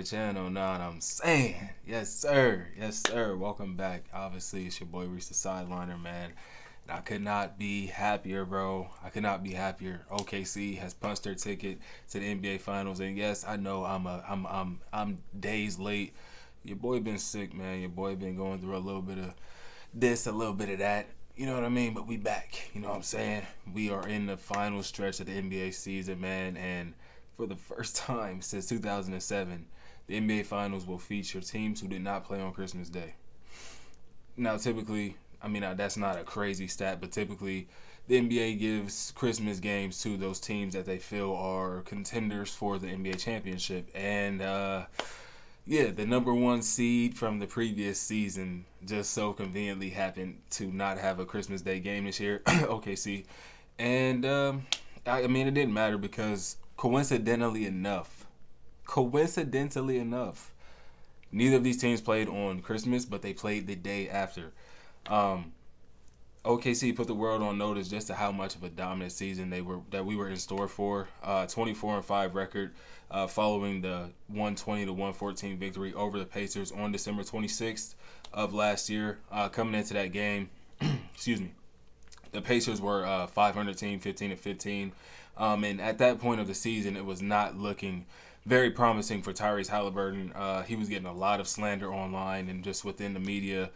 the channel. Know what I'm saying? Yes, sir. Yes, sir. Welcome back. Obviously, it's your boy Reese the Sideliner, man. And I could not be happier, bro. I could not be happier. OKC has punched their ticket to the NBA Finals, and yes, I know I'm days late. Your boy been sick, man. Your boy been going through a little bit of this, a little bit of that. You know what I mean? But we back. You know what I'm saying? We are in the final stretch of the NBA season, man, and for the first time since 2007, the NBA Finals will feature teams who did not play on Christmas Day. Now, typically, that's not a crazy stat, but typically, the NBA gives Christmas games to those teams that they feel are contenders for the NBA championship. And, the number one seed from the previous season just so conveniently happened to not have a Christmas Day game this year, OKC. And, it didn't matter because coincidentally enough, neither of these teams played on Christmas, but they played the day after. OKC put the world on notice just to how much of a dominant season we were in store for. 24-5 record following the 120-114 victory over the Pacers on December 26th of last year. Coming into that game, the Pacers were a 500 team, 15-15. And at that point of the season, it was not looking very promising for Tyrese Halliburton. He was getting a lot of slander online and just within the media,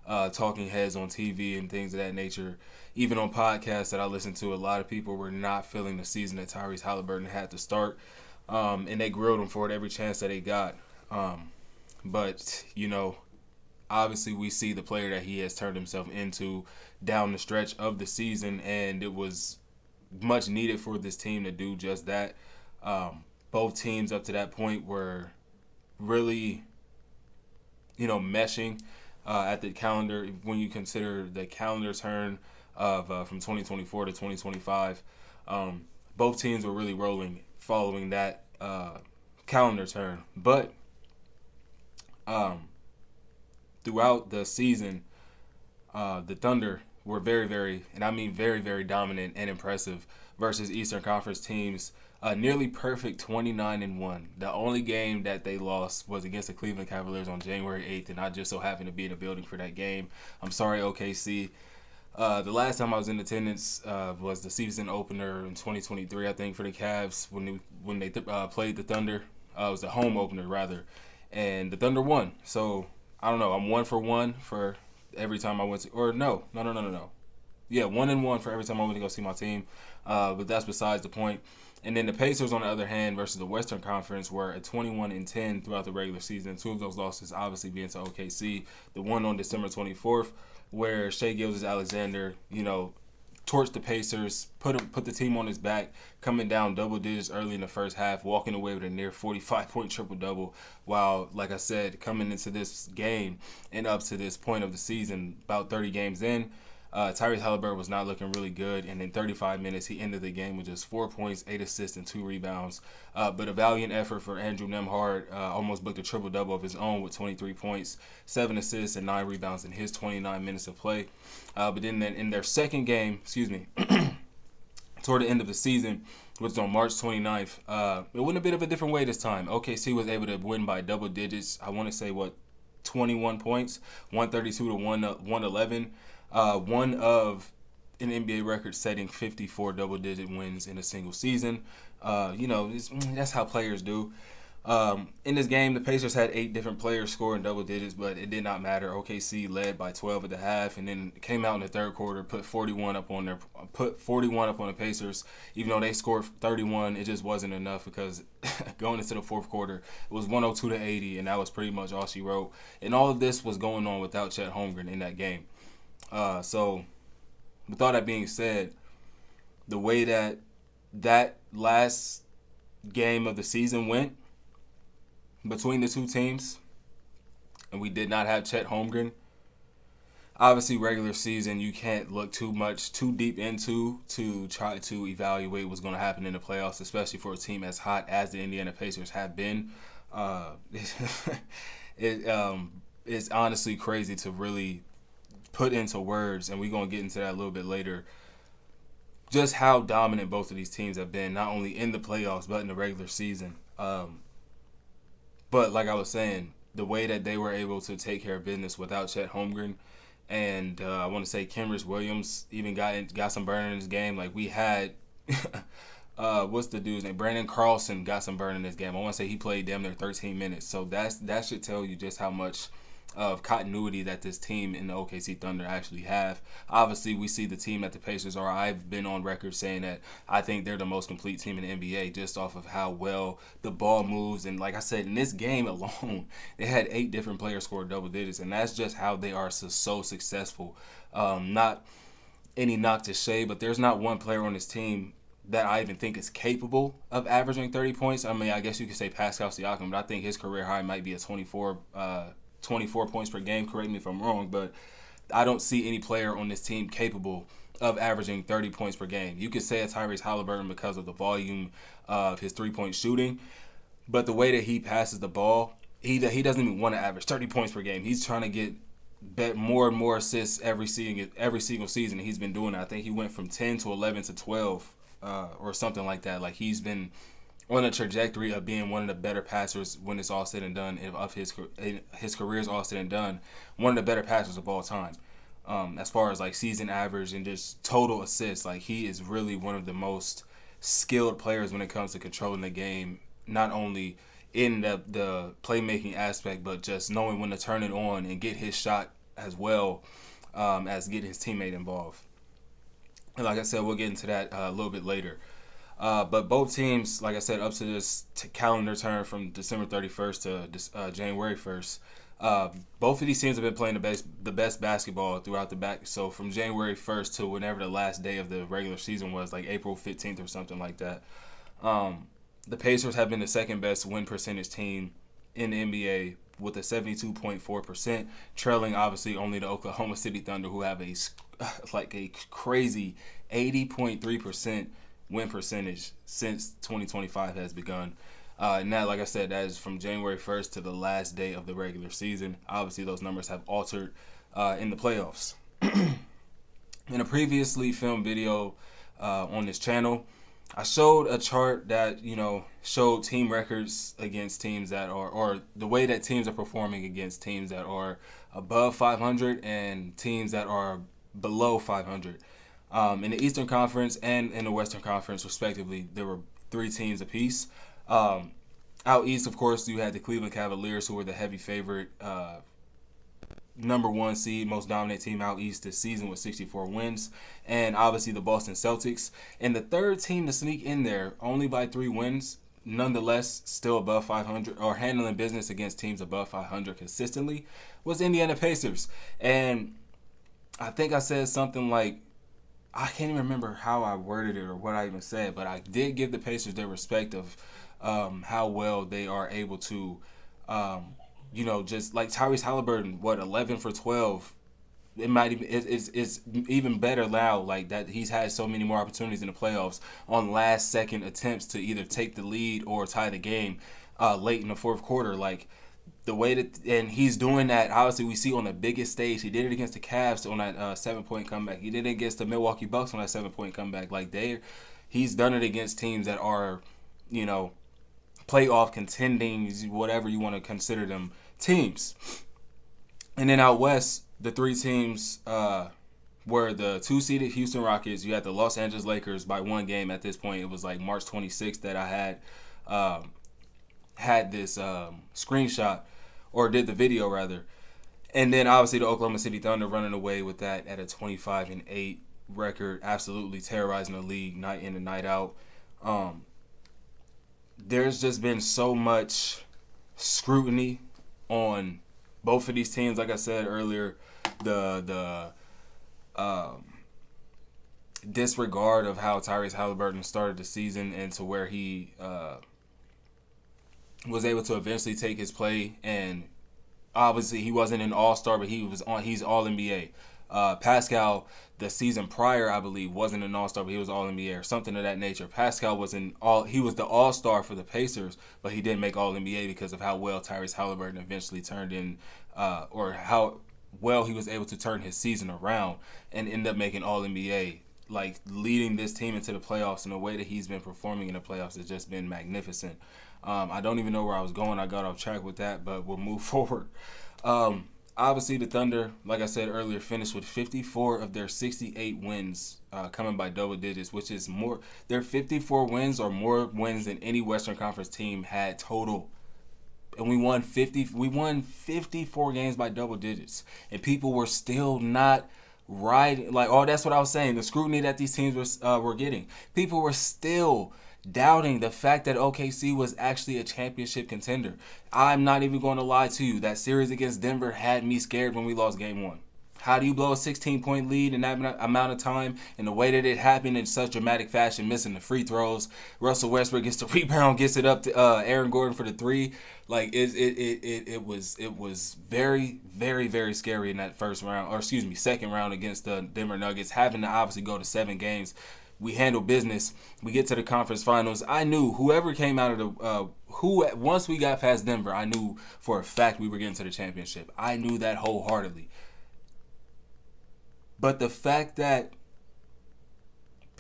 talking heads on TV and things of that nature. Even on podcasts that I listened to, a lot of people were not feeling the season that Tyrese Halliburton had to start. And they grilled him for it every chance that they got. But obviously we see the player that he has turned himself into down the stretch of the season, and it was much needed for this team to do just that. Both teams up to that point were really, meshing at the calendar. When you consider the calendar turn of from 2024 to 2025, both teams were really rolling following that calendar turn. But throughout the season, the Thunder were very, very, and I mean very, very dominant and impressive versus Eastern Conference teams. Nearly perfect 29-1. The only game that they lost was against the Cleveland Cavaliers on January 8th, and I just so happened to be in the building for that game. I'm sorry, OKC. The last time I was in attendance was the season opener in 2023, I think, for the Cavs when they played the Thunder. It was the home opener, rather, and the Thunder won. So, I don't know. I'm 1-for-1 for every time I went to – or no. Yeah, 1-1 for every time I went to go see my team. But that's besides the point. And then the Pacers, on the other hand, versus the Western Conference, were at 21-10 throughout the regular season. Two of those losses obviously being to OKC. The one on December 24th, where Shai Gilgeous-Alexander, torched the Pacers, put the team on his back, coming down double digits early in the first half, walking away with a near 45-point triple-double, while, like I said, coming into this game and up to this point of the season, about 30 games in, Tyrese Halliburton was not looking really good, and in 35 minutes, he ended the game with just 4 points, 8 assists, and 2 rebounds. But a valiant effort for Andrew Nembhard, almost booked a triple-double of his own with 23 points, 7 assists, and 9 rebounds in his 29 minutes of play. But then in their second game, toward the end of the season, which was on March 29th, it went a bit of a different way this time. OKC was able to win by double digits. I want to say, 21 points, 132 to 111. One of an NBA record-setting 54 double-digit wins in a single season. That's how players do. In this game, the Pacers had 8 different players scoring double digits, but it did not matter. OKC led by 12 at the half, and then came out in the third quarter, put 41 up on the Pacers. Even though they scored 31, it just wasn't enough because going into the fourth quarter, it was 102-80, and that was pretty much all she wrote. And all of this was going on without Chet Holmgren in that game. So, with all that being said, the way that last game of the season went between the two teams, and we did not have Chet Holmgren, obviously regular season you can't look too deep into to try to evaluate what's going to happen in the playoffs, especially for a team as hot as the Indiana Pacers have been. It's honestly crazy to really put into words, and we're going to get into that a little bit later, just how dominant both of these teams have been, not only in the playoffs, but in the regular season. But like I was saying, the way that they were able to take care of business without Chet Holmgren, and I want to say Kenrich Williams even got some burn in his game. Like we had, what's the dude's name? Brandon Carlson got some burn in this game. I want to say he played damn near 13 minutes. So that should tell you just how much of continuity that this team in the OKC Thunder actually have. Obviously, we see the team that the Pacers are. I've been on record saying that I think they're the most complete team in the NBA just off of how well the ball moves. And like I said, in this game alone, they had 8 different players score double digits, and that's just how they are so successful. Not any knock to Shea, but there's not one player on this team that I even think is capable of averaging 30 points. I mean, I guess you could say Pascal Siakam, but I think his career high might be a 24 points per game. Correct me if I'm wrong, but I don't see any player on this team capable of averaging 30 points per game. You could say a Tyrese Halliburton because of the volume of his three-point shooting, but the way that he passes the ball, he doesn't even want to average 30 points per game. He's trying to get more and more assists every single season. He's been doing it. I think he went from 10 to 11 to 12 or something like that. Like he's been on a trajectory of being one of the better passers when it's all said and done, of his career is all said and done, one of the better passers of all time. As far as like season average and just total assists, like he is really one of the most skilled players when it comes to controlling the game, not only in the playmaking aspect, but just knowing when to turn it on and get his shot as well as get his teammate involved. And like I said, we'll get into that a little bit later. But both teams, like I said, up to this calendar term from December 31st to January 1st, both of these teams have been playing the best basketball throughout the back. So from January 1st to whenever the last day of the regular season was, like April 15th or something like that. The Pacers have been the second best win percentage team in the NBA with a 72.4%, trailing obviously only the Oklahoma City Thunder, who have a crazy 80.3% win percentage since 2025 has begun. And that, like I said, that is from January 1st to the last day of the regular season. Obviously, those numbers have altered in the playoffs. In a previously filmed video on this channel, I showed a chart that, showed team records against teams that are, or the way that teams are performing against teams that are above 500 and teams that are below 500. In the Eastern Conference and in the Western Conference, respectively, there were 3 teams apiece. Out east, of course, you had the Cleveland Cavaliers, who were the heavy favorite, number 1 seed, most dominant team out east this season with 64 wins, and obviously the Boston Celtics. And the third team to sneak in there, only by 3 wins, nonetheless still above 500 or handling business against teams above 500 consistently, was the Indiana Pacers. And I think I said something like, I can't even remember how I worded it or what I even said, but I did give the Pacers their respect of how well they are able to, just like Tyrese Halliburton, 11 for 12. It might even it's even better now, like that he's had so many more opportunities in the playoffs on last second attempts to either take the lead or tie the game late in the fourth quarter. Like the way that, and he's doing that, obviously we see on the biggest stage. He did it against the Cavs on that 7-point comeback. He did it against the Milwaukee Bucks on that 7-point comeback. Like he's done it against teams that are, playoff contending, whatever you want to consider them, teams. And then out west, the 3 teams were the 2-seeded Houston Rockets. You had the Los Angeles Lakers by 1 game at this point. It was like March 26th that I had this screenshot, or did the video rather. And then obviously the Oklahoma City Thunder running away with that at a 25-8 record, absolutely terrorizing the league night in and night out. There's just been so much scrutiny on both of these teams. Like I said earlier, the disregard of how Tyrese Halliburton started the season and to where he was able to eventually take his play, and obviously he wasn't an all-star, but he's all-NBA. Pascal, the season prior, I believe, wasn't an all-star, but he was all-NBA or something of that nature. Pascal he was the all-star for the Pacers, but he didn't make all-NBA because of how well Tyrese Halliburton eventually turned in, or how well he was able to turn his season around and end up making all-NBA. Like leading this team into the playoffs in the way that he's been performing in the playoffs has just been magnificent. I don't even know where I was going. I got off track with that, but we'll move forward. Obviously, the Thunder, like I said earlier, finished with 54 of their 68 wins coming by double digits, which is more. Their 54 wins are more wins than any Western Conference team had total. And we won 54 games by double digits. And people were still not riding. Like, oh, that's what I was saying. The scrutiny that these teams were getting. People were still doubting the fact that OKC was actually a championship contender. I'm not even going to lie to you. That series against Denver had me scared when we lost game one. How do you blow a 16-point lead in that amount of time? And the way that it happened in such dramatic fashion, missing the free throws. Russell Westbrook gets the rebound, gets it up to Aaron Gordon for the three. Like it was very, very, very scary in that second round against the Denver Nuggets, having to obviously go to 7 games. We handle business. We get to the conference finals. I knew whoever came out of the once we got past Denver, I knew for a fact we were getting to the championship. I knew that wholeheartedly. But the fact that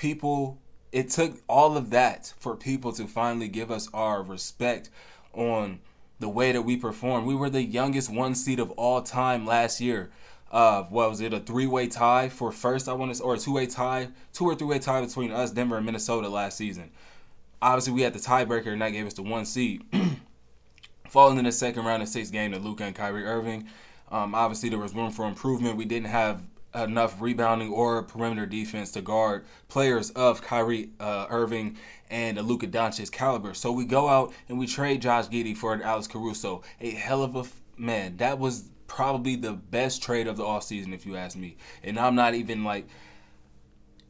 it took all of that for people to finally give us our respect on the way that we performed. We were the youngest 1 seed of all time last year. What was it, a 3-way tie for first, I want to, or a 2-way tie, 2 or 3-way tie between us, Denver, and Minnesota last season. Obviously, we had the tiebreaker, and that gave us the 1 seed. Falling in the second round of 6th game to Luka and Kyrie Irving. Obviously, there was room for improvement. We didn't have enough rebounding or perimeter defense to guard players of Kyrie Irving and Luka Doncic's caliber. So we go out and we trade Josh Giddey for an Alex Caruso. A hell of a man. That was probably the best trade of the offseason, if you ask me. And I'm not even like,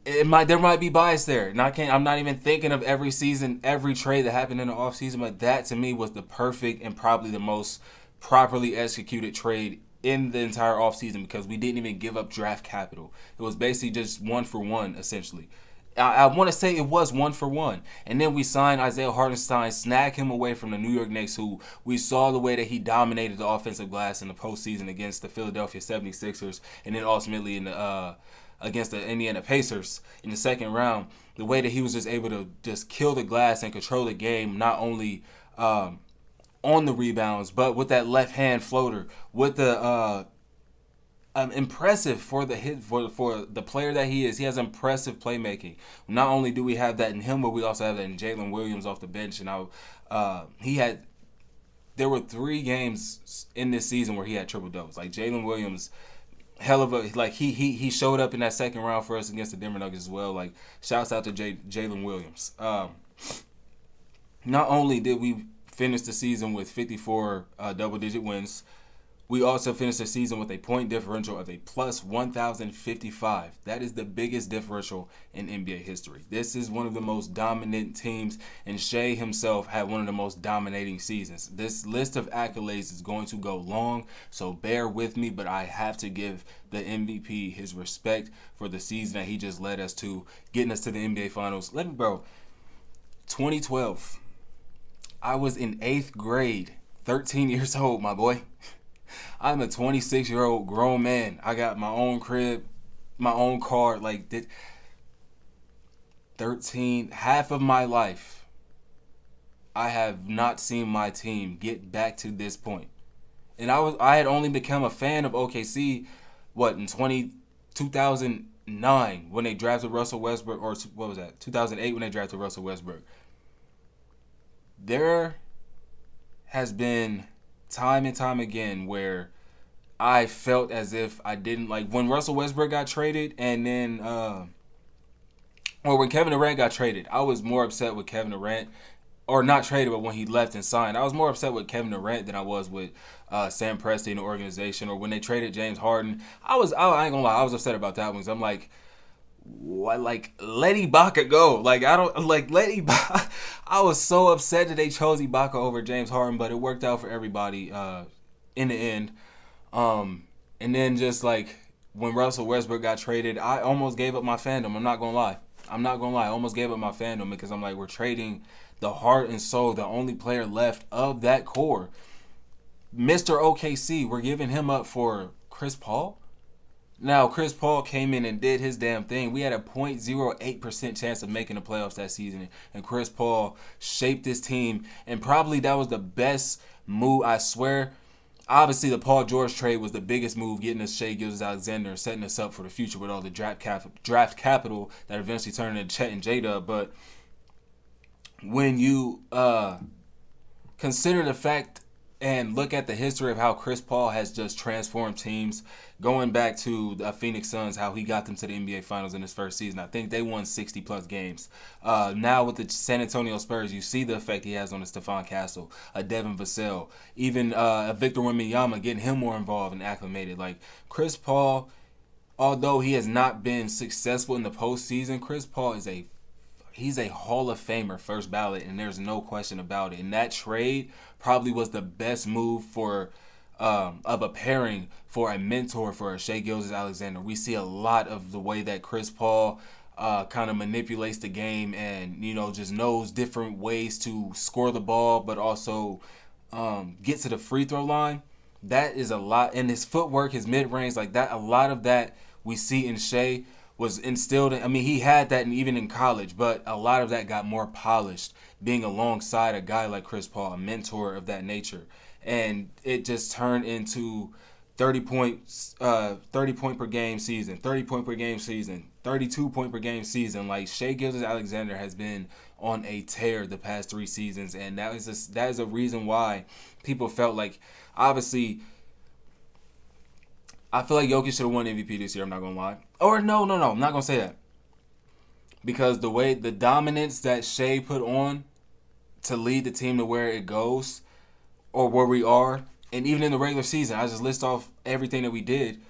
there might be bias there. And I'm not even thinking of every trade that happened in the offseason, but that to me was the perfect and probably the most properly executed trade in the entire offseason, because we didn't even give up draft capital. It was basically just 1 for 1, essentially. I want to say it was 1 for 1. And then we signed Isaiah Hartenstein, snag him away from the New York Knicks, who we saw the way that he dominated the offensive glass in the postseason against the Philadelphia 76ers, and then ultimately in the against the Indiana Pacers in the second round. The way that he was just able to just kill the glass and control the game, not only on the rebounds, but with that left hand floater, with the impressive for the player that he is. He has impressive playmaking. Not only do we have that in him, but we also have that in Jalen Williams off the bench. And there were 3 games in this season where he had triple doubles. Like Jalen Williams, he showed up in that second round for us against the Denver Nuggets as well. Like, shouts out to Jalen Williams. Not only did we finish the season with 54 double-digit wins, we also finished the season with a point differential of a plus 1,055. That is the biggest differential in NBA history. This is one of the most dominant teams, and Shea himself had one of the most dominating seasons. This list of accolades is going to go long, so bear with me, but I have to give the MVP his respect for the season that he just led us to, getting us to the NBA Finals. 2012. I was in 8th grade, 13 years old, my boy. I'm a 26-year-old grown man. I got my own crib, my own car. Like, 13, half of my life, I have not seen my team get back to this point. And I had only become a fan of OKC, in 2009 when they drafted Russell Westbrook, or what was that, 2008 when they drafted Russell Westbrook. There has been time and time again where I felt as if I didn't, like when Russell Westbrook got traded, and then or when Kevin Durant got traded, I was more upset with Kevin Durant, or not traded, but when he left and signed. I was more upset with Kevin Durant than I was with Sam Presti and the organization, or when they traded James Harden. I ain't gonna lie, I was upset about that one, because I'm like, what, like, let Ibaka go. Like, I don't, like, let Ibaka. I was so upset that they chose Ibaka over James Harden, but it worked out for everybody in the end. And then just like when Russell Westbrook got traded, I almost gave up my fandom. I'm not gonna lie. I almost gave up my fandom, because I'm like, we're trading the heart and soul, the only player left of that core, Mr. OKC. We're giving him up for Chris Paul. Now, Chris Paul came in and did his damn thing. We had a 0.08% chance of making the playoffs that season, and Chris Paul shaped this team, and probably that was the best move, I swear. Obviously, the Paul George trade was the biggest move, getting us Shai Gilgeous-Alexander and setting us up for the future with all the draft capital that eventually turned into Chet and J-Dub. But when you consider the fact and look at the history of how Chris Paul has just transformed teams, going back to the Phoenix Suns, how he got them to the NBA Finals in his first season. I think they won 60-plus games. Now with the San Antonio Spurs, you see the effect he has on a Stephon Castle, a Devin Vassell, even a Victor Wembanyama, getting him more involved and acclimated. Like, Chris Paul, although he has not been successful in the postseason, Chris Paul is he's a Hall of Famer, first ballot, and there's no question about it. And that trade probably was the best move for of a pairing for a mentor for Shai Gilgeous-Alexander. We see a lot of the way that Chris Paul kind of manipulates the game and, just knows different ways to score the ball, but also get to the free throw line. That is a lot. And his footwork, his mid-range, like that, a lot of that we see in Shai was instilled. I mean, he had that even in college, but a lot of that got more polished being alongside a guy like Chris Paul, a mentor of that nature. And it just turned into 30 points, 30 point per game season, 30 point per game season, 32 point per game season. Like, Shai Gilgeous-Alexander has been on a tear the past 3 seasons, and that is a reason why people felt like, obviously, I feel like Jokic should have won MVP this year. I'm not gonna lie. Or no, I'm not gonna say that, because the dominance that Shai put on to lead the team to where it goes, or where we are, and even in the regular season, I just list off everything that we did.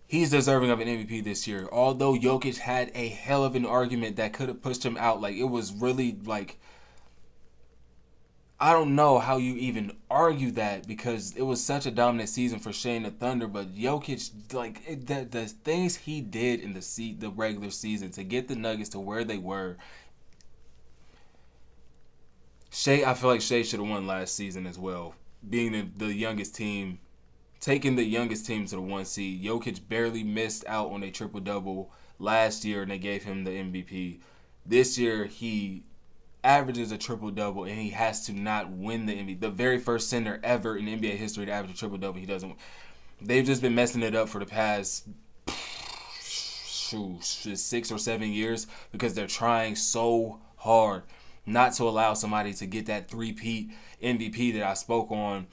He's deserving of an MVP this year. Although Jokic had a hell of an argument that could have pushed him out. Like, it was really like, I don't know how you even argue that, because it was such a dominant season for Shai and the Thunder. But Jokic, like, the things he did in the regular season to get the Nuggets to where they were. I feel like Shai should have won last season as well, being the youngest team, taking the youngest team to the 1 seed. Jokic barely missed out on a triple-double last year, and they gave him the MVP. This year, he averages a triple-double, and he has to not win the MVP. The very first center ever in NBA history to average a triple-double, he doesn't win. They've just been messing it up for the past 6 or 7 years, because they're trying so hard not to allow somebody to get that three-peat MVP that I spoke on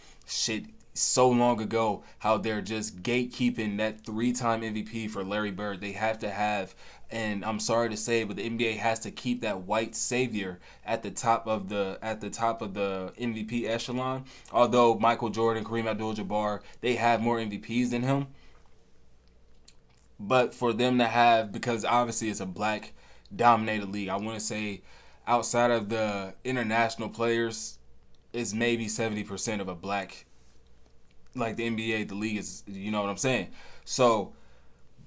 so long ago, how they're just gatekeeping that 3-time MVP for Larry Bird. They have to have, and I'm sorry to say, but the NBA has to keep that white savior at the top of the MVP echelon. Although Michael Jordan, Kareem Abdul-Jabbar, they have more MVPs than him. But for them to have, because obviously it's a black dominated league, I want to say outside of the international players, it's maybe 70% of a black, like the NBA, the league is, you know what I'm saying? So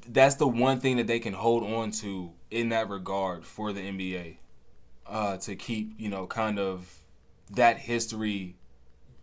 that's the one thing that they can hold on to in that regard for the NBA, to keep, kind of that history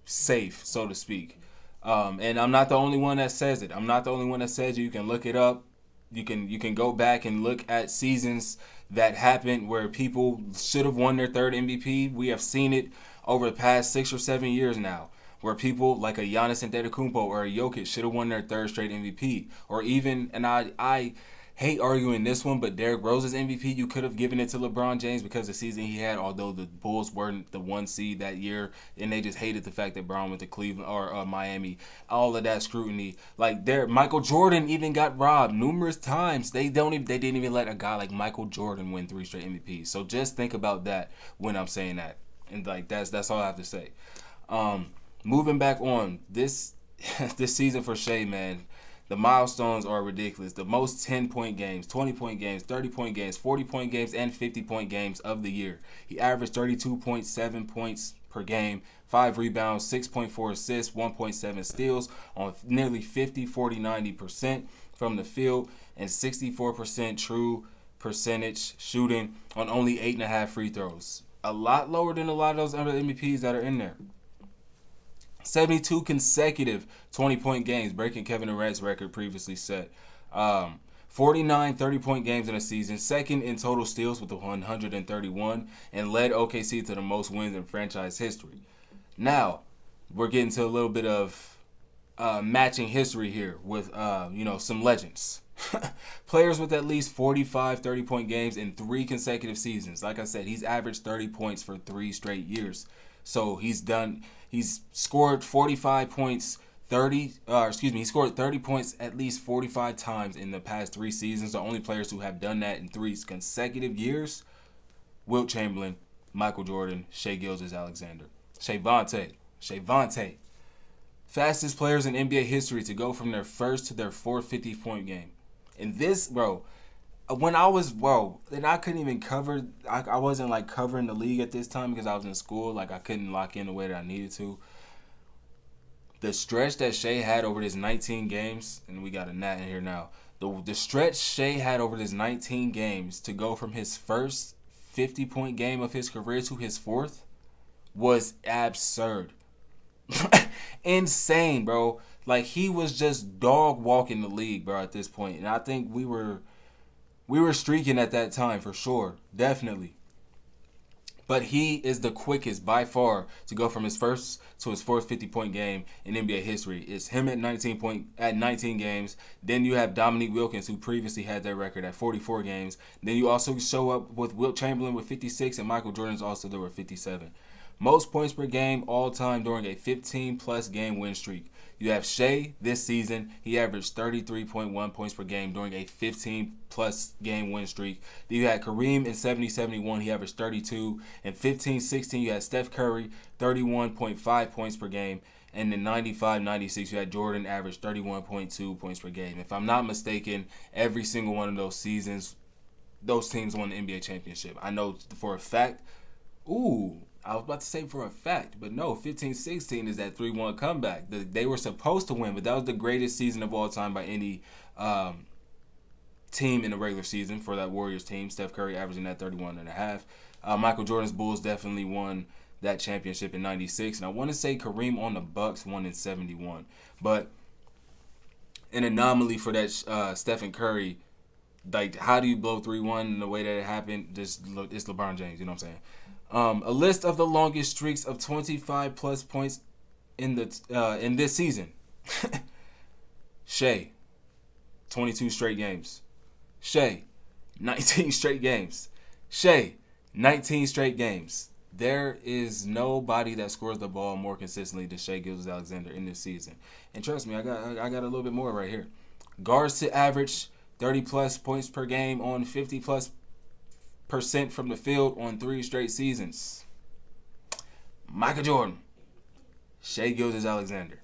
safe, so to speak. And I'm not the only one that says it. I'm not the only one that says it. You can look it up. You can go back and look at seasons that happened where people should have won their 3rd MVP. We have seen it over the past 6 or 7 years now, where people like a Giannis Antetokounmpo or a Jokic should have won their 3rd straight MVP. Or even, and I hate arguing this one, but Derrick Rose's MVP, you could have given it to LeBron James because the season he had, although the Bulls weren't the 1 seed that year, and they just hated the fact that Brown went to Cleveland or Miami. All of that scrutiny. Like, Michael Jordan even got robbed numerous times. They didn't even let a guy like Michael Jordan win 3 straight MVPs. So just think about that when I'm saying that. And like that's all I have to say. Moving back on this season for Shai, man, the milestones are ridiculous. The most 10-point games, 20-point games, 30-point games, 40-point games, and 50-point games of the year. He averaged 32.7 points per game, 5 rebounds, 6.4 assists, 1.7 steals on nearly 50, 40, 90% from the field, and 64% true percentage shooting on only 8.5 free throws. A lot lower than a lot of those other MVPs that are in there. 72 consecutive 20-point games, breaking Kevin Durant's record previously set. Um, 49 30-point games in a season, second in total steals with the 131, and led OKC to the most wins in franchise history. Now, we're getting to a little bit of matching history here with, some legends. Players with at least 45 30-point games in 3 consecutive seasons. Like I said, he's averaged 30 points for 3 straight years. So he's scored 45 points, he scored 30 points at least 45 times in the past 3 seasons. The only players who have done that in 3 consecutive years: Wilt Chamberlain, Michael Jordan, Shai Gilgeous-Alexander. Shavonte. Fastest players in NBA history to go from their first to their fourth 50-point game. And this, bro, when I was, and I couldn't even cover, I wasn't like covering the league at this time because I was in school. Like I couldn't lock in the way that I needed to. The stretch that Shai had over this 19 games, and we got a Nat in here now. The stretch Shai had over this 19 games to go from his first 50-point game of his career to his fourth was absurd. Insane, bro. Like he was just dog walking the league, bro, at this point. And I think we were streaking at that time for sure. Definitely. But he is the quickest by far to go from his first to his fourth 50-point game in NBA history. It's him at 19 games. Then you have Dominique Wilkins, who previously had that record at 44 games. Then you also show up with Wilt Chamberlain with 56, and Michael Jordan's also there with 57. Most points per game all time during a 15-plus game win streak. You have Shai this season. He averaged 33.1 points per game during a 15-plus game win streak. Then you had Kareem in 70-71. He averaged 32. In 15-16, you had Steph Curry, 31.5 points per game. And in 95-96, you had Jordan averaged 31.2 points per game. If I'm not mistaken, every single one of those seasons, those teams won the NBA championship. I know for a fact. I was about to say for a fact, but no, 15-16 is that 3-1 comeback. They were supposed to win, but that was the greatest season of all time by any team in the regular season for that Warriors team. Steph Curry averaging that 31.5. Michael Jordan's Bulls definitely won that championship in 96. And I want to say Kareem on the Bucks won in 71. But an anomaly for that Stephen Curry, like how do you blow 3-1 in the way that it happened? Just look, it's LeBron James, you know what I'm saying? A list of the longest streaks of 25-plus points in this season. Shai, 22 straight games. Shai, 19 straight games. Shai, 19 straight games. There is nobody that scores the ball more consistently than Shai Gilgeous-Alexander in this season. And trust me, I got a little bit more right here. Guards to average 30-plus points per game on 50-plus % from the field on 3 straight seasons. Michael Jordan, Shai Gilgeous-Alexander.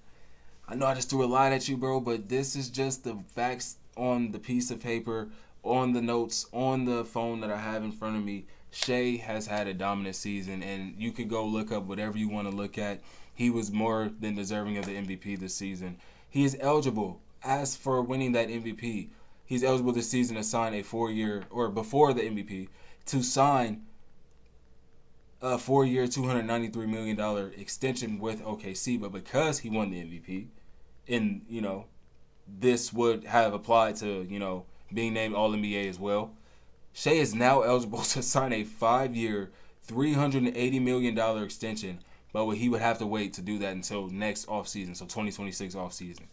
I know I just threw a lot at you, bro, but this is just the facts on the piece of paper, on the notes, on the phone that I have in front of me. Shai has had a dominant season, and you could go look up whatever you want to look at. He was more than deserving of the MVP this season. He is eligible. As for winning that MVP, he's eligible this season to sign a 4-year, or before the MVP, to sign a 4-year, $293 million extension with OKC. But because he won the MVP, and, this would have applied to, being named All-NBA as well, Shai is now eligible to sign a 5-year, $380 million extension, but he would have to wait to do that until next offseason, so 2026 offseason.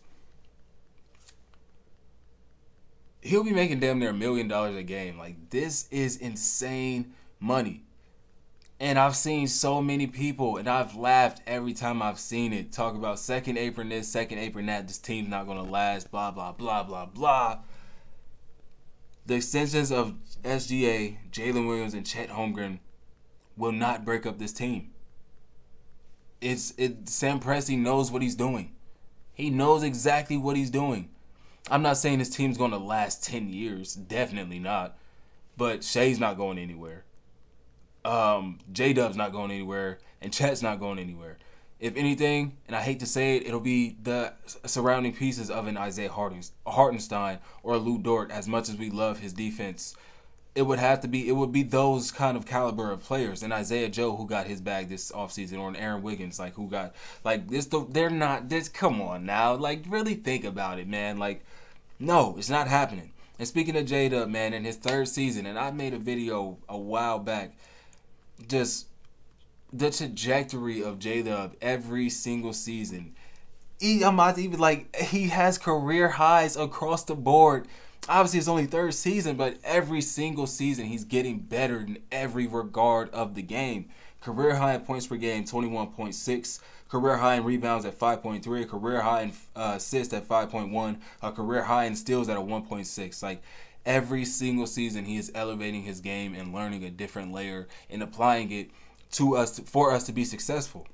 He'll be making damn near $1 million a game. Like, this is insane money. And I've seen so many people, and I've laughed every time I've seen it, talk about second apron this, second apron that, this team's not going to last, blah, blah, blah, blah, blah. The extensions of SGA, Jalen Williams, and Chet Holmgren will not break up this team. Sam Presti knows what he's doing. He knows exactly what he's doing. I'm not saying this team's going to last 10 years. Definitely not. But Shai's not going anywhere. J-Dub's not going anywhere. And Chet's not going anywhere. If anything, and I hate to say it, it'll be the surrounding pieces of an Isaiah Hartenstein or a Lou Dort. As much as we love his defense, it would be those kind of caliber of players. And Isaiah Joe, who got his bag this offseason, or an Aaron Wiggins, like, who got, like, they're not, come on now. Like, really think about it, man. Like, No, it's not happening. And speaking of J-Dub, man, in his third season, and I made a video a while back, just the trajectory of J-Dub every single season. I'm not even like, he has career highs across the board. Obviously, it's only third season, but every single season he's getting better in every regard of the game. Career high in points per game, 21.6. Career high in rebounds at 5.3. Career high in assists at 5.1. A career high in steals at a 1.6. Like, every single season he is elevating his game and learning a different layer and applying it to us for us to be successful.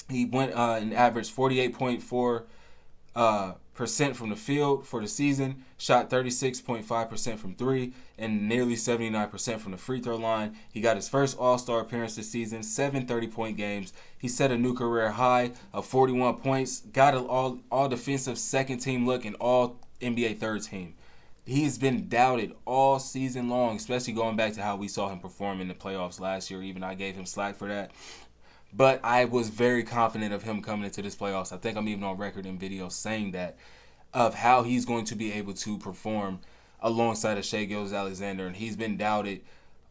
He went and averaged 48.4 percent from the field for the season, shot 36.5% from three, and nearly 79% from the free throw line. He got his first All-Star appearance this season, 7 30-point games. He set a new career high of 41 points, got an all defensive second team look and all NBA third team. He's been doubted all season long, especially going back to how we saw him perform in the playoffs last year. Even I gave him slack for that. But I was very confident of him coming into this playoffs. I think I'm even on record in videos saying that, of how he's going to be able to perform alongside of Shai Gilgeous-Alexander. And he's been doubted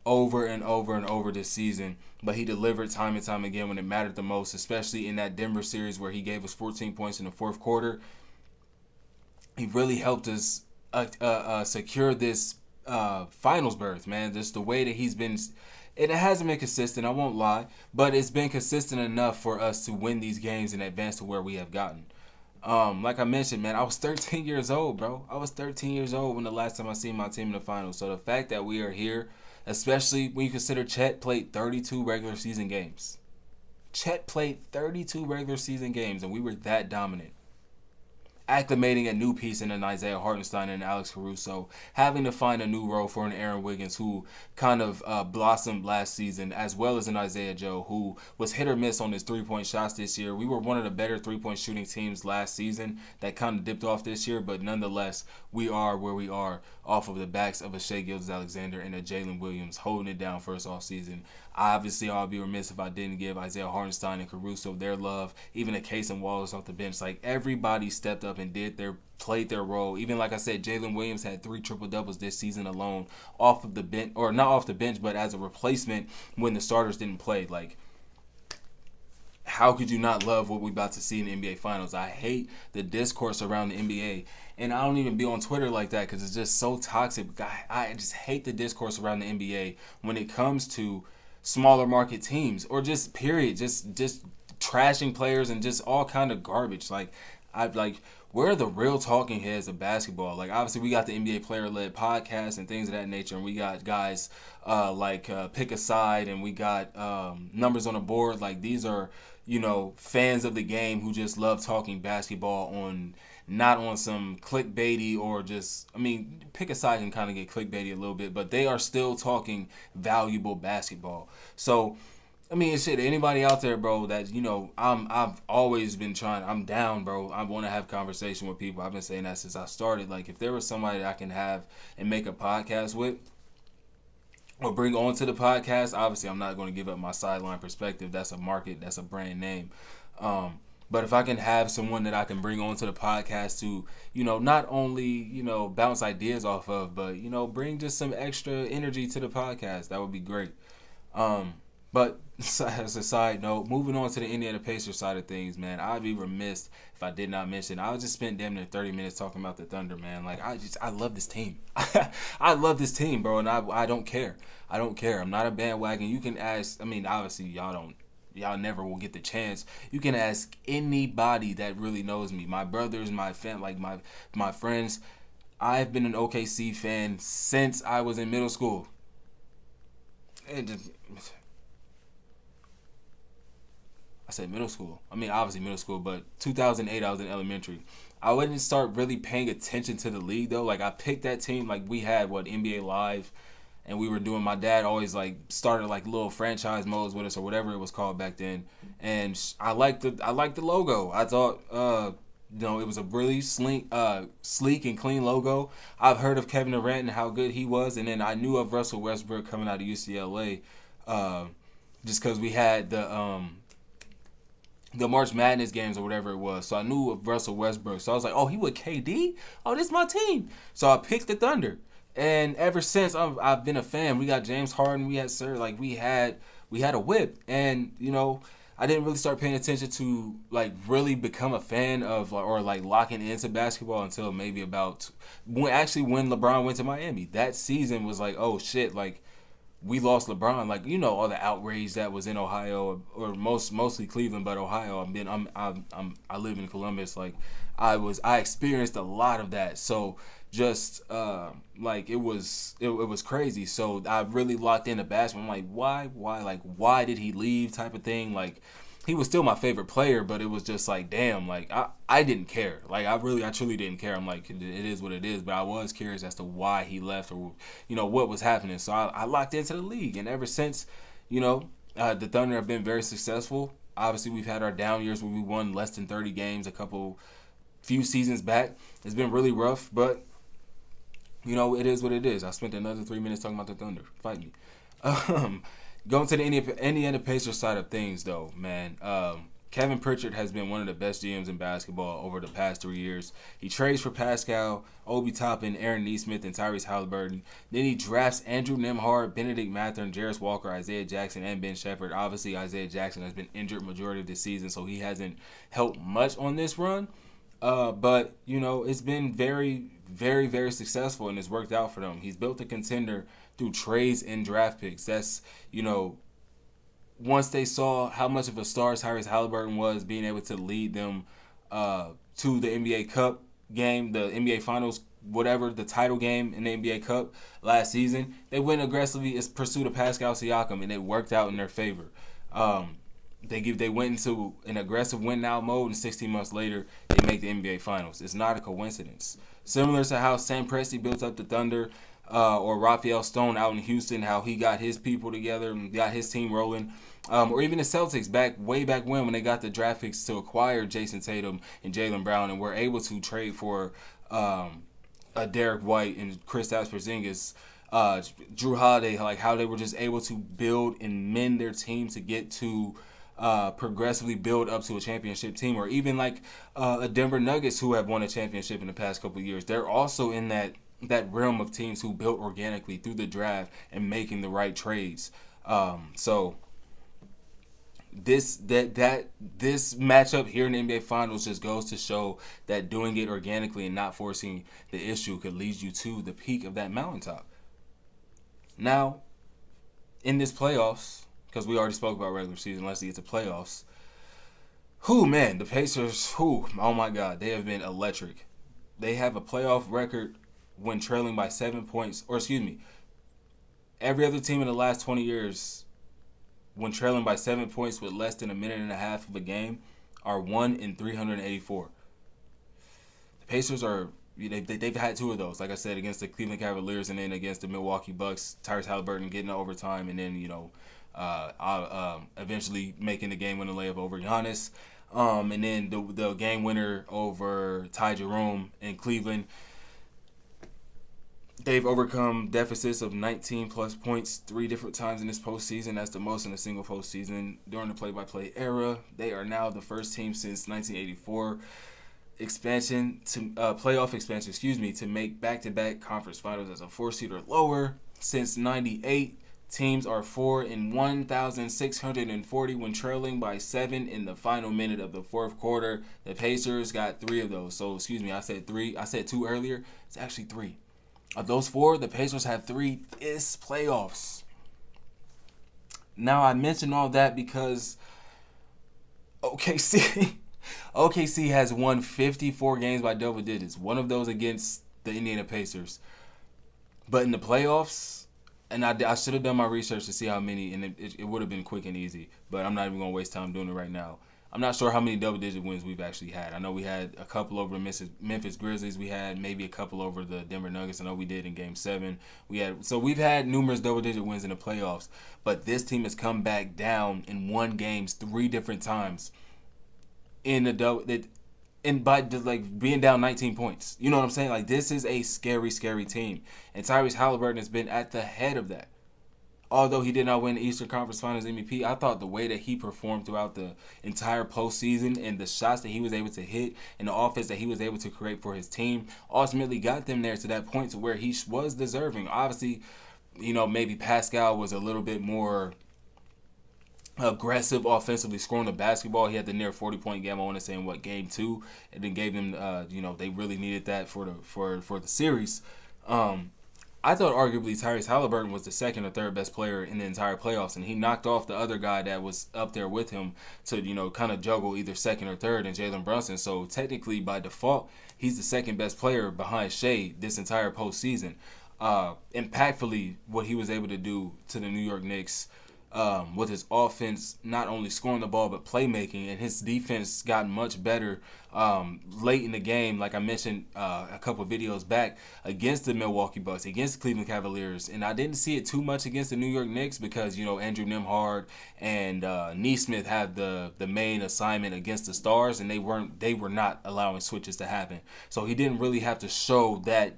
over and over and over this season. But he delivered time and time again when it mattered the most, especially in that Denver series where he gave us 14 points in the fourth quarter. He really helped us secure this finals berth, man. Just the way that he's been... It hasn't been consistent, I won't lie, but it's been consistent enough for us to win these games and advance to where we have gotten. Like I mentioned, man, I was 13 years old, bro. I was 13 years old when the last time I seen my team in the finals. So the fact that we are here, especially when you consider Chet played 32 regular season games. Chet played 32 regular season games, and we were that dominant. Acclimating a new piece in an Isaiah Hartenstein and Alex Caruso, having to find a new role for an Aaron Wiggins who kind of blossomed last season, as well as an Isaiah Joe who was hit or miss on his three-point shots this year. We were one of the better three-point shooting teams last season that kind of dipped off this year, but nonetheless, we are where we are off of the backs of a Shai Gilgeous-Alexander and a Jalen Williams holding it down for us all season. Obviously, I'll be remiss if I didn't give Isaiah Hartenstein and Caruso their love, even a Case and Wallace off the bench. Like, everybody stepped up and played their role. Even like I said, Jalen Williams had 3 triple-doubles this season alone off of the bench, or not off the bench, but as a replacement when the starters didn't play. Like, how could you not love what we're about to see in the NBA Finals? I hate the discourse around the NBA, and I don't even be on Twitter like that because it's just so toxic. I just hate the discourse around the NBA when it comes to smaller market teams, or just period, just trashing players and just all kind of garbage. Like, where are the real talking heads of basketball? Like, obviously we got the NBA player-led podcast and things of that nature, and we got guys like Pick a Side, and we got Numbers on the Board. Like, these are, fans of the game who just love talking basketball on, not on some clickbaity or just, Pick a Side can kind of get clickbaity a little bit, but they are still talking valuable basketball. So, shit, anybody out there, bro, that, I've always been I'm down, bro. I want to have conversation with people. I've been saying that since I started. Like, if there was somebody that I can have and make a podcast with, or bring on to the podcast, obviously I'm not going to give up my Sideline perspective. That's a market, that's a brand name. But if I can have someone that I can bring onto the podcast to, not only, bounce ideas off of, but, bring just some extra energy to the podcast, that would be great. But as a side note, moving on to the Indiana Pacers side of things, man, I'd be remiss if I did not mention, I just spent damn near 30 minutes talking about the Thunder, man. Like, I love this team. I love this team, bro, and I don't care. I don't care. I'm not a bandwagon. You can ask, obviously y'all never will get the chance. You can ask anybody that really knows me, my brothers, my like my friends. I've been an OKC fan since I was in middle school. I said middle school. Obviously middle school, but 2008 I was in elementary. I wouldn't start really paying attention to the league though. Like, I picked that team. Like, we had NBA Live, and we were doing. My dad always started little franchise modes with us, or whatever it was called back then. And I liked the logo. I thought it was a really sleek and clean logo. I've heard of Kevin Durant and how good he was, and then I knew of Russell Westbrook coming out of UCLA, just because we had the the March Madness games or whatever it was. So I knew of Russell Westbrook. So I was like, oh, he with KD? Oh, this is my team. So I picked the Thunder. And ever since I've been a fan. We got James Harden, we had Sir, like we had a whip. And, I didn't really start paying attention to like really become a fan of or like locking into basketball until maybe about when LeBron went to Miami. That season was like, oh shit, like we lost LeBron, like all the outrage that was in Ohio or mostly Cleveland, but Ohio. I live in Columbus. Like I experienced a lot of that. So just like it was crazy. So I really locked into basketball. I'm like, why did he leave? Type of thing. Like he was still my favorite player, but it was just like, damn, like I didn't care. Like I truly didn't care. I'm like, it is what it is. But I was curious as to why he left or, what was happening. So I locked into the league. And ever since, the Thunder have been very successful. Obviously, we've had our down years where we won less than 30 games few seasons back. It's been really rough, but, it is what it is. I spent another 3 minutes talking about the Thunder. Fight me. Going to the Indiana Pacers side of things, though, man, Kevin Pritchard has been one of the best GMs in basketball over the past 3 years. He trades for Pascal, Obi Toppin, Aaron Nesmith, and Tyrese Halliburton. Then he drafts Andrew Nembhard, Benedict Mathurin, Jarris Walker, Isaiah Jackson, and Ben Shepherd. Obviously, Isaiah Jackson has been injured majority of the season, so he hasn't helped much on this run. But, it's been very, very, very successful, and it's worked out for them. He's built a contender through trades and draft picks. That's, once they saw how much of a star Tyrese Halliburton was, being able to lead them to the NBA Cup game, the NBA Finals, whatever, the title game in the NBA Cup last season, they went aggressively in pursuit of Pascal Siakam, and it worked out in their favor. They went into an aggressive win-now mode, and 16 months later, they make the NBA Finals. It's not a coincidence. Similar to how Sam Presti built up the Thunder, or Raphael Stone out in Houston, how he got his people together and got his team rolling. Or even the Celtics way back when they got the draft picks to acquire Jason Tatum and Jaylen Brown and were able to trade for a Derek White and Kristaps Porzingis, Drew Holiday, like how they were just able to build and mend their team to get to progressively build up to a championship team, or even like a Denver Nuggets who have won a championship in the past couple of years. They're also in that realm of teams who built organically through the draft and making the right trades. So this matchup here in the NBA Finals just goes to show that doing it organically and not forcing the issue could lead you to the peak of that mountaintop. Now, in this playoffs, because we already spoke about regular season, let's get to playoffs. Man, the Pacers, oh my God, they have been electric. They have a playoff record when trailing by 7 points, or excuse me, every other team in the last 20 years, when trailing by 7 points with less than a minute and a half of a game, are 1 in 384. The Pacers they've had two of those, like I said, against the Cleveland Cavaliers and then against the Milwaukee Bucks. Tyrese Halliburton getting to overtime and then eventually making the game winning layup over Giannis. And then the game winner over Ty Jerome in Cleveland. They've overcome deficits of 19 plus points 3 different times in this postseason. That's the most in a single postseason during the play-by-play era. They are now the first team since 1984 playoff expansion, to make back-to-back conference finals as a 4-seed or lower. Since 98, teams are 4 in 1,640 when trailing by 7 in the final minute of the fourth quarter. The Pacers got 3 of those. So, I said 3. I said 2 earlier. It's actually 3. Of those 4, the Pacers have 3 this playoffs. Now, I mentioned all that because OKC has won 54 games by double digits. One of those against the Indiana Pacers. But in the playoffs, and I should have done my research to see how many, and it would have been quick and easy. But I'm not even going to waste time doing it right now. I'm not sure how many double-digit wins we've actually had. I know we had a couple over the Memphis Grizzlies. We had maybe a couple over the Denver Nuggets. I know we did in Game 7. We've had numerous double-digit wins in the playoffs. But this team has come back down and won games 3 different times in by being down 19 points. You know what I'm saying? Like, this is a scary, scary team. And Tyrese Halliburton has been at the head of that. Although he did not win the Eastern Conference Finals MVP, I thought the way that he performed throughout the entire postseason and the shots that he was able to hit and the offense that he was able to create for his team ultimately got them there to that point to where he was deserving. Obviously, maybe Pascal was a little bit more aggressive offensively scoring the basketball. He had the near 40-point game, I want to say, in game 2, and then gave them they really needed that for the series. I thought arguably Tyrese Halliburton was the second or third best player in the entire playoffs, and he knocked off the other guy that was up there with him to kind of juggle either second or third in Jalen Brunson. So technically, by default, he's the second best player behind Shea this entire postseason. Impactfully, what he was able to do to the New York Knicks with his offense, not only scoring the ball but playmaking, and his defense got much better late in the game, like I mentioned a couple of videos back, against the Milwaukee Bucks, against the Cleveland Cavaliers. And I didn't see it too much against the New York Knicks because Andrew Nembhard and Neesmith had the main assignment against the Stars, and they were not allowing switches to happen. So he didn't really have to show that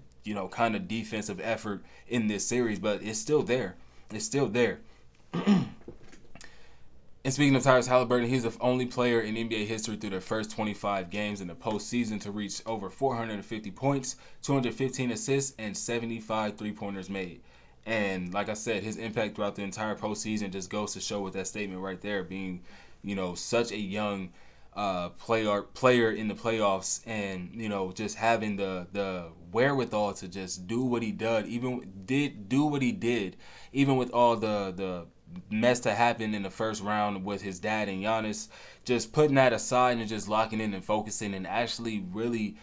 kind of defensive effort in this series, but it's still there. It's still there. And speaking of Tyrese Halliburton, he's the only player in NBA history through their first 25 games in the postseason to reach over 450 points, 215 assists, and 75 three-pointers made. And like I said, his impact throughout the entire postseason just goes to show with that statement right there, being, such a young player in the playoffs, and just having the wherewithal to just do what he did, even with all the mess that happened in the first round with his dad and Giannis, just putting that aside and just locking in and focusing and actually really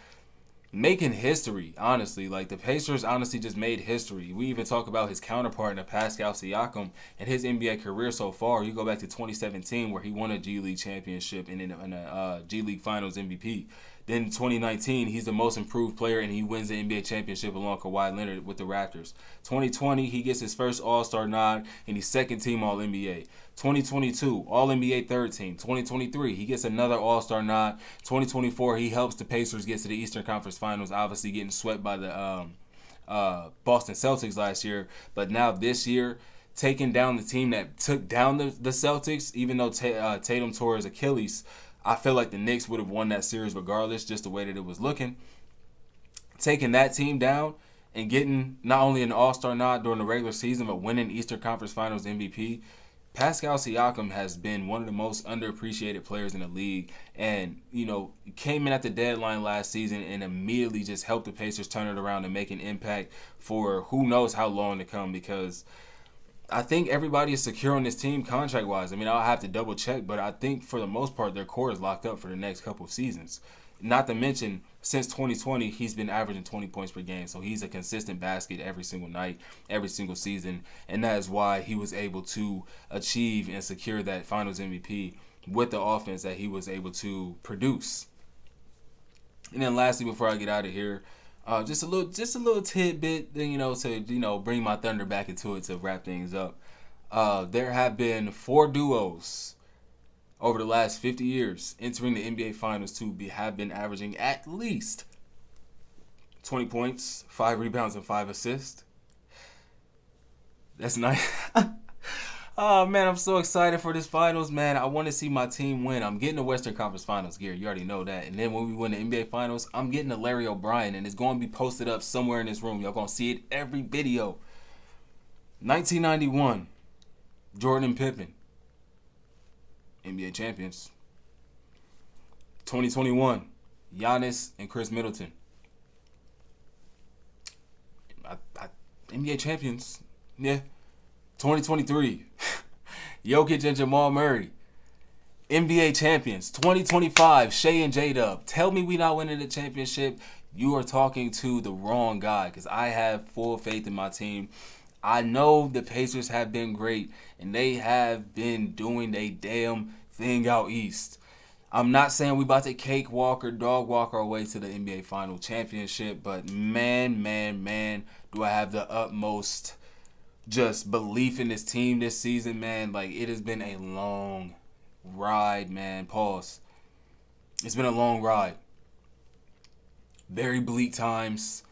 making history. Honestly, like, the Pacers honestly just made history. We even talk about his counterpart in Pascal Siakam and his NBA career so far. You go back to 2017 where he won a G League championship and a G League Finals MVP. Then 2019, he's the most improved player and he wins the NBA championship along Kawhi Leonard with the Raptors. 2020, he gets his first All-Star nod and he's second team All-NBA. 2022, All-NBA third team. 2023, he gets another All-Star nod. 2024, he helps the Pacers get to the Eastern Conference Finals, obviously getting swept by the Boston Celtics last year. But now this year, taking down the team that took down the Celtics, even though Tatum tore his Achilles, I feel like the Knicks would have won that series regardless, just the way that it was looking. Taking that team down and getting not only an All-Star nod during the regular season, but winning Eastern Conference Finals MVP, Pascal Siakam has been one of the most underappreciated players in the league, and came in at the deadline last season and immediately just helped the Pacers turn it around and make an impact for who knows how long to come, because I think everybody is secure on this team contract-wise. I mean, I'll have to double-check, but I think for the most part their core is locked up for the next couple of seasons. Not to mention, since 2020, he's been averaging 20 points per game, so he's a consistent basket every single night, every single season, and that is why he was able to achieve and secure that Finals MVP with the offense that he was able to produce. And then lastly, before I get out of here, just a little tidbit, to bring my Thunder back into it to wrap things up. There have been 4 duos over the last 50 years entering the NBA Finals have been averaging at least 20 points, 5 rebounds, and 5 assists. That's nice. Oh, man, I'm so excited for this Finals, man. I want to see my team win. I'm getting the Western Conference Finals gear. You already know that. And then when we win the NBA Finals, I'm getting the Larry O'Brien, and it's going to be posted up somewhere in this room. Y'all going to see it every video. 1991, Jordan and Pippen, NBA champions. 2021, Giannis and Chris Middleton, NBA champions. Yeah. 2023, Jokic and Jamal Murray, NBA champions. 2025, Shea and J-Dub. Tell me we not winning the championship. You are talking to the wrong guy, because I have full faith in my team. I know the Pacers have been great, and they have been doing a damn thing out east. I'm not saying we about to cakewalk or dog walk our way to the NBA Final Championship, but man, do I have the utmost just belief in this team this season, man. Like, it has been a long ride, man. Pause. It's been a long ride. Very bleak times.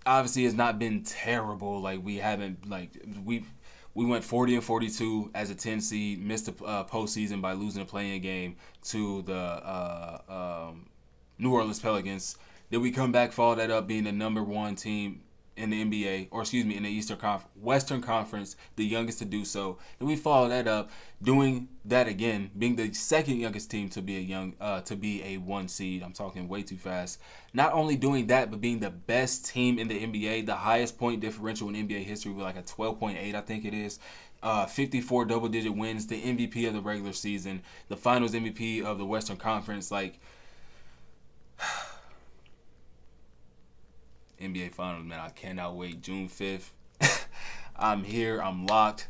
Obviously, it's not been terrible. Like, we haven't, like, We went 40-42 as a 10 seed, missed the postseason by losing a play-in game to the New Orleans Pelicans. Then we come back, follow that up, being the number one team in the NBA, or excuse me, in the Western Conference, the youngest to do so. And we follow that up, doing that again, being the second youngest team to be a one seed. I'm talking way too fast. Not only doing that, but being the best team in the NBA, the highest point differential in NBA history, with like a 12.8, I think it is. 54 double-digit wins, the MVP of the regular season, the Finals MVP of the Western Conference, like. NBA Finals, man, I cannot wait. June 5th. I'm here. I'm locked.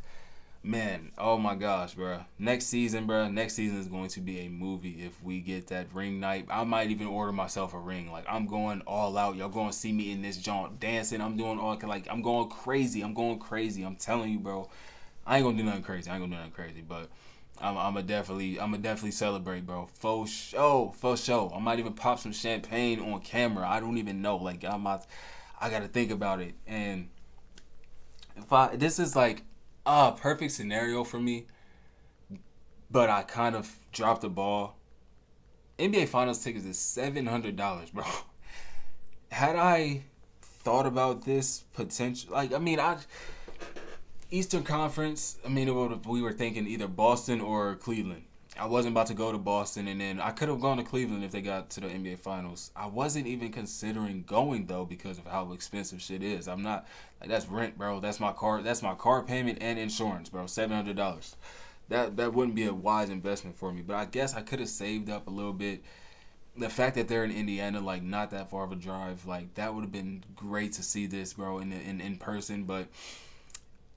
Man, oh my gosh, bro. Next season is going to be a movie if we get that ring night. I might even order myself a ring. Like, I'm going all out. Y'all going to see me in this jaunt dancing. I'm doing all, like, I'm going crazy. I'm telling you, bro. I ain't going to do nothing crazy, but I'm definitely celebrate, bro. For sure. I might even pop some champagne on camera. I don't even know. Like, I got to think about it. And this is like a perfect scenario for me, but I kind of dropped the ball. NBA Finals tickets is $700, bro. Had I thought about this potential, like, I mean, Eastern Conference, I mean, we were thinking either Boston or Cleveland. I wasn't about to go to Boston, and then I could have gone to Cleveland if they got to the NBA Finals. I wasn't even considering going, though, because of how expensive shit is. I'm not, like, that's rent, bro. That's my car payment and insurance, bro. $700. That wouldn't be a wise investment for me, but I guess I could have saved up a little bit. The fact that they're in Indiana, like, not that far of a drive, like, that would have been great to see this, bro, in person, but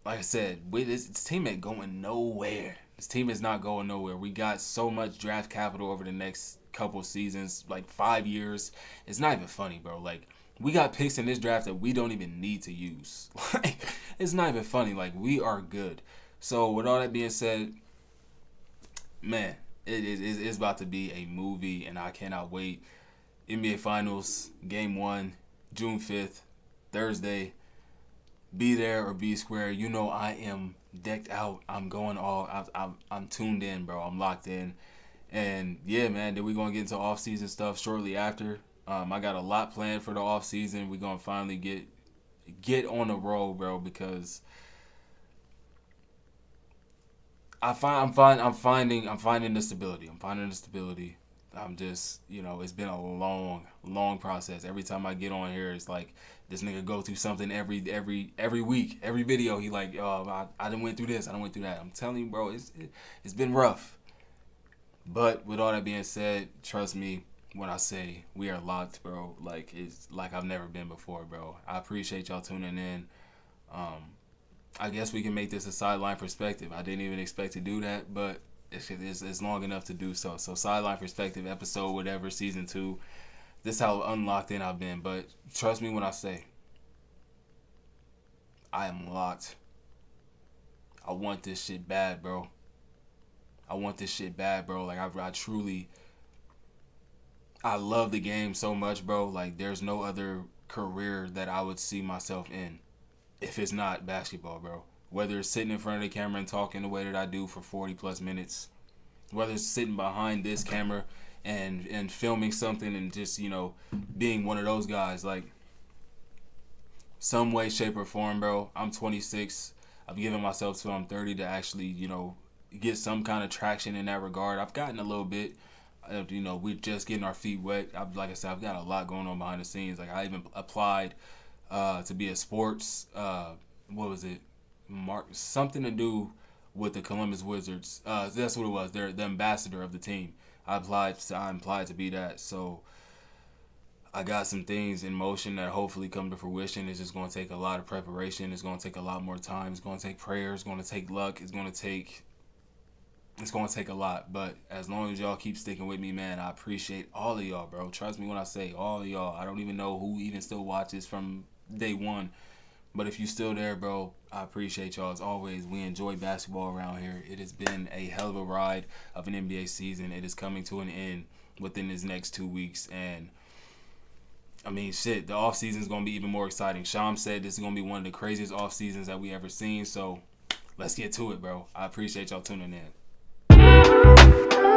like I said, this team ain't going nowhere. This team is not going nowhere. We got so much draft capital over the next couple seasons, like 5 years. It's not even funny, bro. Like, we got picks in this draft that we don't even need to use. Like, it's not even funny. Like, we are good. So, with all that being said, man, it's about to be a movie, and I cannot wait. NBA Finals, Game 1, June 5th, Thursday. Be there or be square. You know I am decked out. I'm going all. I'm tuned in, bro. I'm locked in, and yeah, man. Then we gonna get into off season stuff shortly after. I got a lot planned for the off season. We gonna finally get on the road, bro, because I'm finding the stability. I'm just, it's been a long process. Every time I get on here, it's like this nigga go through something every week, every video. He like, I done went through this, I done went through that. I'm telling you, bro, it's been rough. But with all that being said, trust me when I say we are locked, bro. Like, it's like I've never been before, bro. I appreciate y'all tuning in. I guess we can make this a sideline perspective. I didn't even expect to do that, but it's long enough to do so. So sideline perspective, episode whatever, season 2. This is how unlocked in I've been. But trust me when I say I am locked. I want this shit bad, bro. Like, I truly, I love the game so much, bro. Like, there's no other career that I would see myself in if it's not basketball, bro. Whether it's sitting in front of the camera and talking the way that I do for 40 plus minutes, whether it's sitting behind this camera and filming something and just, being one of those guys, like, some way, shape, or form, bro. I'm 26. I've given myself till I'm 30 to actually, get some kind of traction in that regard. I've gotten a little bit. We're just getting our feet wet. Like I said, I've got a lot going on behind the scenes. Like, I even applied to be a sports, what was it? Something to do with the Columbus Wizards. That's what it was. They're the ambassador of the team. I applied to be that. So I got some things in motion that hopefully come to fruition. It's just going to take a lot of preparation. It's going to take a lot more time. It's going to take prayer. It's going to take luck. It's going to take a lot. But as long as y'all keep sticking with me, man, I appreciate all of y'all, bro. Trust me when I say all of y'all. I don't even know who even still watches from day one. But if you still there, bro, I appreciate y'all. As always, we enjoy basketball around here. It has been a hell of a ride of an NBA season. It is coming to an end within this next 2 weeks. And, I mean, shit, the offseason is going to be even more exciting. Sham said this is going to be one of the craziest off seasons that we ever seen. So let's get to it, bro. I appreciate y'all tuning in.